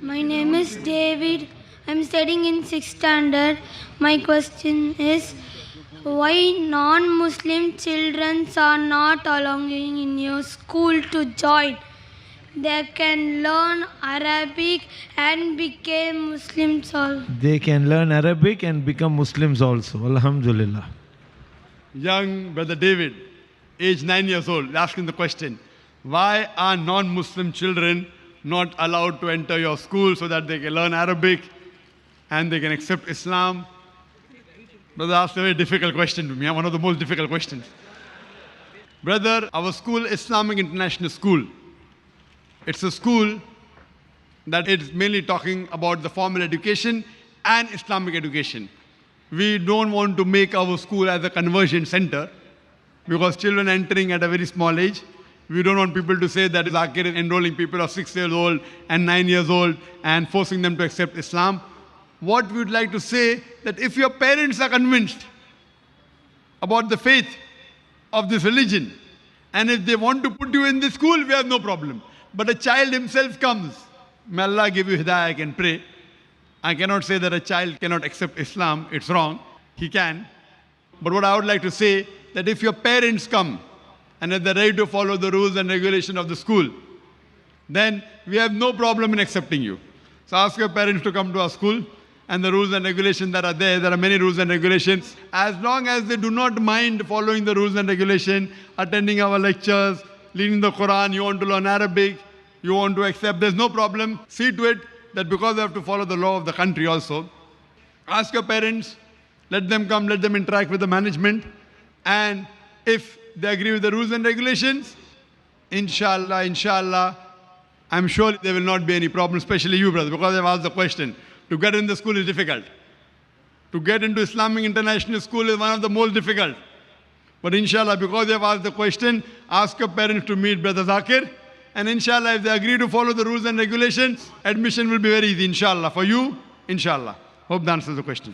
My name is David. I'm studying in 6th standard. My question is why non-Muslim children are not allowing in your school to join? They can learn Arabic and become Muslims also. They can learn Arabic and become Muslims also. Alhamdulillah. Young brother David, age 9 years old, asking the question, why are non-Muslim children not allowed to enter your school so that they can learn Arabic and they can accept Islam? Brother asked a very difficult question to me, one of the most difficult questions. Brother, our school, Islamic International School, it's a school that is mainly talking about the formal education and Islamic education. We don't want to make our school as a conversion center because children entering at a very small age, we don't want people to say that Zakir is enrolling people of 6 years old and 9 years old and forcing them to accept Islam. What we would like to say that if your parents are convinced about the faith of this religion and if they want to put you in this school, we have no problem. But a child himself comes, may Allah give you hidayah, I can pray. I cannot say that a child cannot accept Islam, it's wrong, he can. But what I would like to say, that if your parents come and if they're ready to follow the rules and regulations of the school, then we have no problem in accepting you. So ask your parents to come to our school and the rules and regulations that are there are many rules and regulations. As long as they do not mind following the rules and regulations, attending our lectures, reading the Quran, you want to learn Arabic, you want to accept, there's no problem. See to it that because they have to follow the law of the country also. Ask your parents, let them come, let them interact with the management, and if they agree with the rules and regulations, inshallah, I'm sure there will not be any problem, especially you, brother, because I've asked the question. To get in the school is difficult. To get into Islamic International School is one of the most difficult. But inshallah, because they've asked the question, ask your parents to meet Brother Zakir. And inshallah, if they agree to follow the rules and regulations, admission will be very easy, inshallah. For you, inshallah. Hope that answers the question.